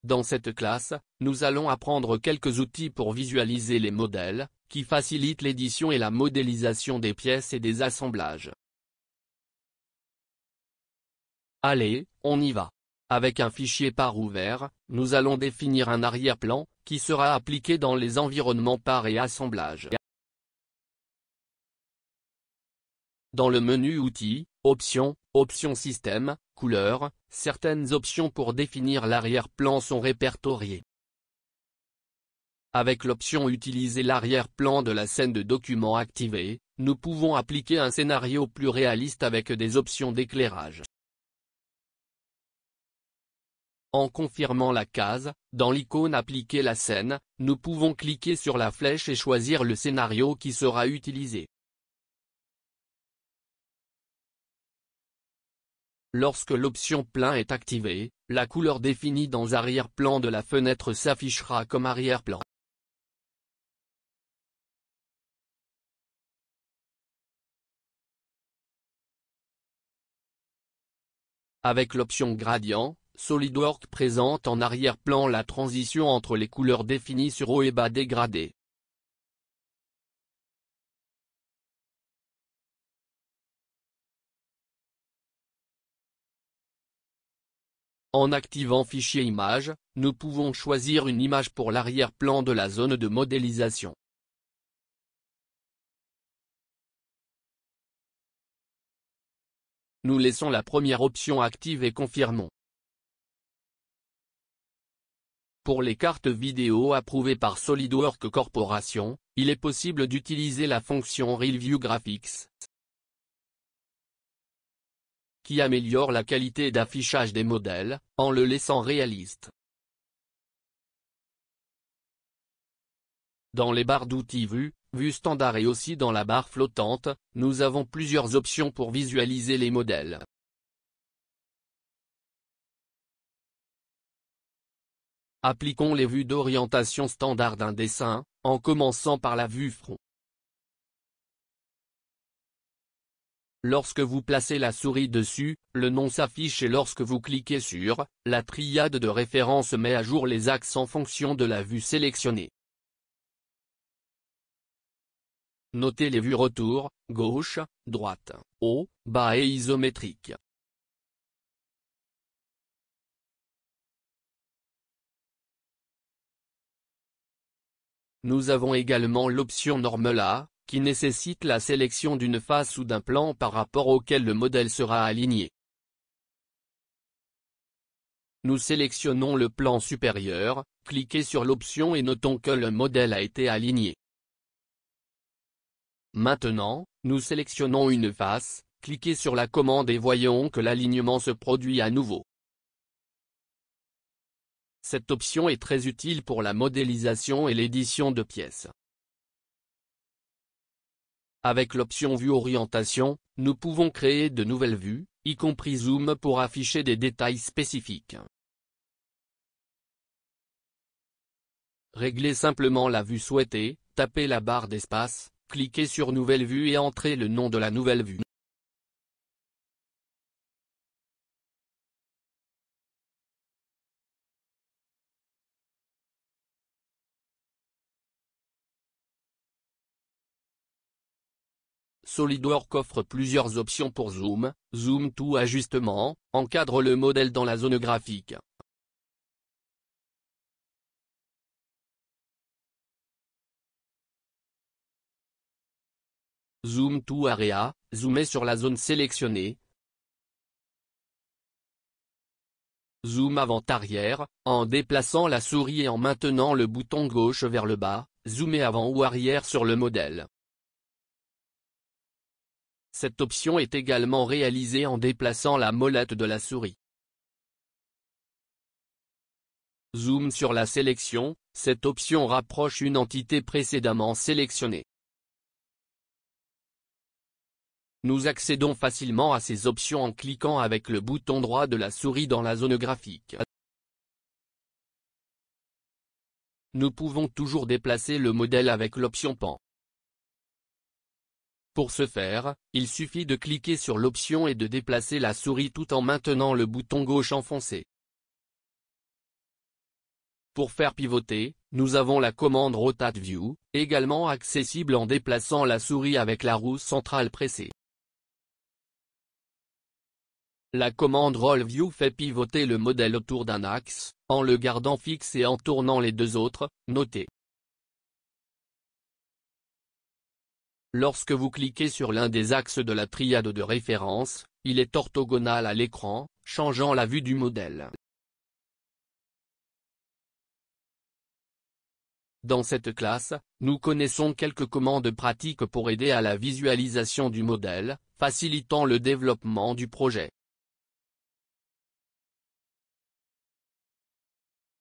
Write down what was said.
Dans cette classe, nous allons apprendre quelques outils pour visualiser les modèles, qui facilitent l'édition et la modélisation des pièces et des assemblages. Allez, on y va. Avec un fichier par ouvert, nous allons définir un arrière-plan, qui sera appliqué dans les environnements par et assemblage. Dans le menu Outils, Options, Options Système, Couleurs, certaines options pour définir l'arrière-plan sont répertoriées. Avec l'option Utiliser l'arrière-plan de la scène de document activée, nous pouvons appliquer un scénario plus réaliste avec des options d'éclairage. En confirmant la case, dans l'icône Appliquer la scène, nous pouvons cliquer sur la flèche et choisir le scénario qui sera utilisé. Lorsque l'option Plein est activée, la couleur définie dans arrière-plan de la fenêtre s'affichera comme arrière-plan. Avec l'option Gradient, SolidWorks présente en arrière-plan la transition entre les couleurs définies sur haut et bas dégradées. En activant Fichier Image, nous pouvons choisir une image pour l'arrière-plan de la zone de modélisation. Nous laissons la première option active et confirmons. Pour les cartes vidéo approuvées par SolidWorks Corporation, il est possible d'utiliser la fonction Real View Graphics, qui améliore la qualité d'affichage des modèles, en le laissant réaliste. Dans les barres d'outils Vue standard et aussi dans la barre flottante, nous avons plusieurs options pour visualiser les modèles. Appliquons les vues d'orientation standard d'un dessin, en commençant par la vue front. Lorsque vous placez la souris dessus, le nom s'affiche et lorsque vous cliquez sur, la triade de référence met à jour les axes en fonction de la vue sélectionnée. Notez les vues retour, gauche, droite, haut, bas et isométrique. Nous avons également l'option Normula, qui nécessite la sélection d'une face ou d'un plan par rapport auquel le modèle sera aligné. Nous sélectionnons le plan supérieur, cliquez sur l'option et notons que le modèle a été aligné. Maintenant, nous sélectionnons une face, cliquez sur la commande et voyons que l'alignement se produit à nouveau. Cette option est très utile pour la modélisation et l'édition de pièces. Avec l'option Vue Orientation, nous pouvons créer de nouvelles vues, y compris Zoom pour afficher des détails spécifiques. Réglez simplement la vue souhaitée, tapez la barre d'espace, cliquez sur Nouvelle vue et entrez le nom de la nouvelle vue. SolidWorks offre plusieurs options pour Zoom, Zoom to ajustement, encadre le modèle dans la zone graphique. Zoom to area, zoomer sur la zone sélectionnée. Zoom avant-arrière, en déplaçant la souris et en maintenant le bouton gauche vers le bas, zoomer avant ou arrière sur le modèle. Cette option est également réalisée en déplaçant la molette de la souris. Zoom sur la sélection, cette option rapproche une entité précédemment sélectionnée. Nous accédons facilement à ces options en cliquant avec le bouton droit de la souris dans la zone graphique. Nous pouvons toujours déplacer le modèle avec l'option Pan. Pour ce faire, il suffit de cliquer sur l'option et de déplacer la souris tout en maintenant le bouton gauche enfoncé. Pour faire pivoter, nous avons la commande Rotate View, également accessible en déplaçant la souris avec la roue centrale pressée. La commande Roll View fait pivoter le modèle autour d'un axe, en le gardant fixe et en tournant les deux autres, notez. Lorsque vous cliquez sur l'un des axes de la triade de référence, il est orthogonal à l'écran, changeant la vue du modèle. Dans cette classe, nous connaissons quelques commandes pratiques pour aider à la visualisation du modèle, facilitant le développement du projet.